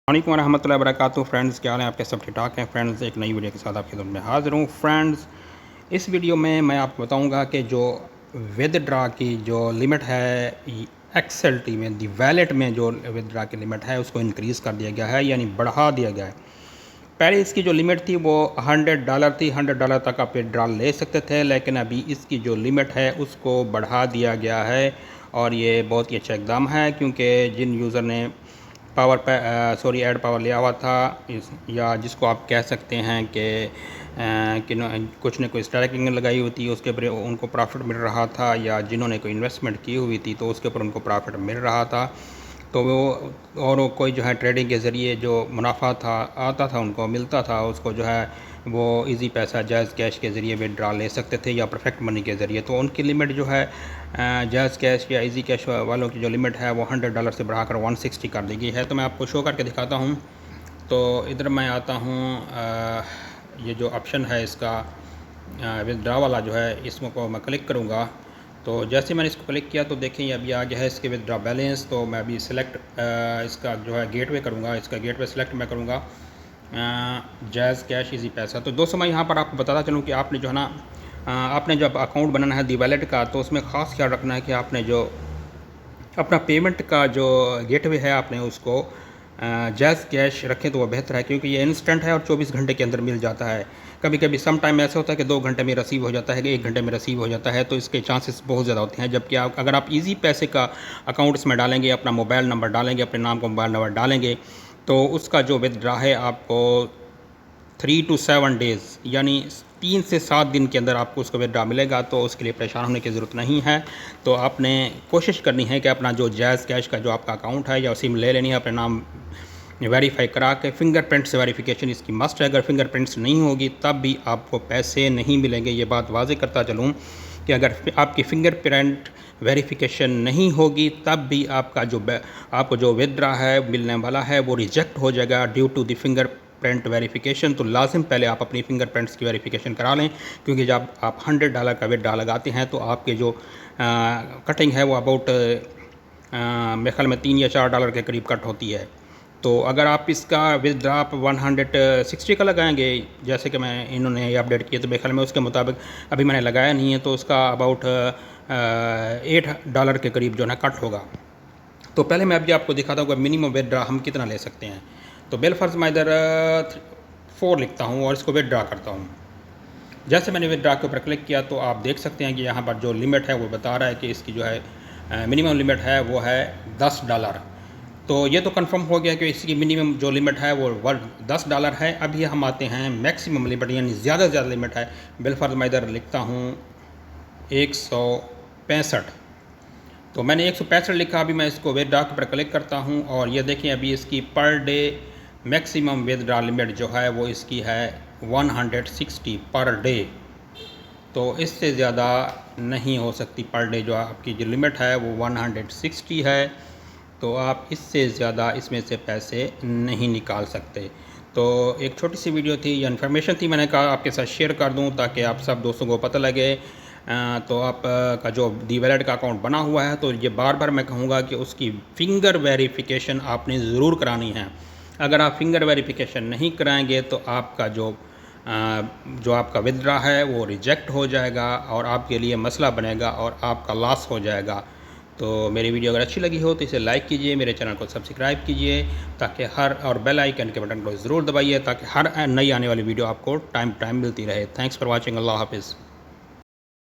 वालेकुम रहमतुल्लाहि व बरकातुहू। फ्रेंड्स, क्या हाल है आपके? सब ठीक ठाक हैं फ्रेंड्स। एक नई वीडियो के साथ आपके सामने हाज़िर हूँ फ्रेंड्स। इस वीडियो में मैं आपको बताऊंगा कि जो विदड्रा की जो लिमिट है एक्सेल टी में दी वैलेट में जो विदड्रा की लिमिट है उसको इंक्रीज़ कर दिया गया है, यानी बढ़ा दिया गया है। पहले इसकी जो लिमिट थी वो $100 थी। $100 तक आप विदड्रा ले सकते थे, लेकिन अभी इसकी जो लिमिट है उसको बढ़ा दिया गया है और ये बहुत ही अच्छा इकदाम है, क्योंकि जिन यूज़र ने एड पावर लिया हुआ था या जिसको आप कह सकते हैं कि कुछ ने कोई स्ट्राइकिंग लगाई हुई थी, उसके ऊपर उनको प्रॉफिट मिल रहा था, या जिन्होंने कोई इन्वेस्टमेंट की हुई थी तो उसके ऊपर उनको प्रॉफिट मिल रहा था, तो वो कोई जो है ट्रेडिंग के ज़रिए जो मुनाफा आता था उनको मिलता था, उसको जो है वो इजी पैसा जायज़ कैश के ज़रिए विड्रा ले सकते थे या परफेक्ट मनी के ज़रिए। तो उनकी लिमिट जो है जायज़ कैश या इजी कैश वालों की जो लिमिट है वो $100 से बढ़ाकर 160 कर दी गई है। तो मैं आपको शो करके दिखाता हूँ। तो इधर मैं आता हूँ, ये जो ऑप्शन है इसका विदड्रा वाला जो है, इसको मैं क्लिक करूँगा। तो जैसे मैंने इसको क्लिक किया तो देखें ये अभी आ गया है इसके विदड्रा बैलेंस। तो मैं अभी सिलेक्ट इसका जो है गेटवे करूँगा, इसका गेटवे सिलेक्ट मैं करूँगा जायज़ कैश इजी पैसा। तो दोस्तों, मैं यहाँ पर आपको बताता चलूँ कि आपने जो है ना आपने जब अकाउंट बनाना है दी वैलेट का, तो उसमें ख़ास ख्याल रखना है कि आपने जो अपना पेमेंट का जो गेटवे है आपने उसको जायज़ कैश रखें तो वह बेहतर है, क्योंकि ये इंस्टेंट है और 24 घंटे के अंदर मिल जाता है। कभी कभी सम टाइम ऐसा होता है कि 2 घंटे में रिसीव हो जाता है, कि 1 घंटे में रिसीव हो जाता है, तो इसके चांसेस बहुत ज़्यादा होते हैं। जबकि अगर आप इजी पैसे का अकाउंट इसमें डालेंगे, अपना मोबाइल नंबर डालेंगे, अपने नाम का मोबाइल नंबर डालेंगे, तो उसका जो विदड्रा है आपको 3 to 7 डेज़ यानी 3 से 7 दिन के अंदर आपको उसका विदड्रा मिलेगा। तो उसके लिए परेशान होने की ज़रूरत नहीं है। तो आपने कोशिश करनी है कि अपना जो जायज़ कैश का जो आपका अकाउंट है या सिम ले लेनी है, अपने नाम वेरीफाई करा के। फिंगरप्रिंट से वेरिफिकेशन इसकी मस्ट है। अगर फिंगरप्रिंट्स नहीं होगी तब भी आपको पैसे नहीं मिलेंगे। ये बात वाज़े करता चलूँ कि अगर आपकी फिंगरप्रिंट वेरिफिकेशन नहीं होगी तब भी आपको जो विदड्रा है मिलने वाला है वो रिजेक्ट हो जाएगा due to the fingerprint verification. तो लाजिम पहले आप अपनी फिंगरप्रिंट्स की वेरिफिकेशन करा लें, क्योंकि जब आप $100 का विदड्रा लगाते हैं तो आपके जो कटिंग है वो अबाउट मेरे ख्याल में $3 या $4 के करीब कट होती है। तो अगर आप इसका विदड्रा आप 160 का लगाएंगे, जैसे कि इन्होंने अपडेट किया, तो मेरे ख्याल में उसके मुताबिक अभी मैंने लगाया नहीं है, तो उसका अबाउट $8 के करीब जो है कट होगा। तो पहले मैं अभी आपको दिखाता हूँ कि मिनिमम विदड्रा हम कितना ले सकते हैं। तो बिलफर्ज मैं इधर 4 लिखता हूँ और इसको विदड्रा करता हूँ। जैसे मैंने विदड्रा के ऊपर क्लिक किया तो आप देख सकते हैं कि यहाँ पर जो लिमिट है वो बता रहा है कि इसकी जो है मिनिमम लिमिट है वो है $10। तो ये तो कंफर्म हो गया कि इसकी मिनिमम जो लिमिट है वो $10 है। अभी हम आते हैं मैक्सिमम लिमिट, यानी ज़्यादा से ज़्यादा लिमिट है। बिलफर्ज मैं इधर लिखता हूँ 165। तो मैंने 165 लिखा। अभी मैं इसको विदड्रा पर क्लिक करता हूँ और ये देखिए अभी इसकी per day maximum withdraw limit जो है वो इसकी है 160 पर डे। तो इससे ज़्यादा नहीं हो सकती पर डे। जो आपकी जो लिमिट है वो 160 है, तो आप इससे ज़्यादा इसमें से पैसे नहीं निकाल सकते। तो एक छोटी सी वीडियो थी या इन्फॉर्मेशन थी, मैंने कहा आपके साथ शेयर कर दूं ताकि आप सब दोस्तों को पता लगे। तो आप का जो दी वैलेट का अकाउंट बना हुआ है, तो ये बार बार मैं कहूँगा कि उसकी फ़िंगर वेरिफिकेशन आपने ज़रूर करानी है। अगर आप फिंगर वेरिफिकेशन नहीं कराएंगे तो आपका जो आपका विदड्रा है वो रिजेक्ट हो जाएगा और आपके लिए मसला बनेगा और आपका लॉस हो जाएगा। तो मेरी वीडियो अगर अच्छी लगी हो तो इसे लाइक कीजिए, मेरे चैनल को सब्सक्राइब कीजिए ताकि और बेल आइकन के बटन को ज़रूर दबाइए ताकि हर नई आने वाली वीडियो आपको टाइम मिलती रहे। Thanks for watching. अल्लाह हाफिज़।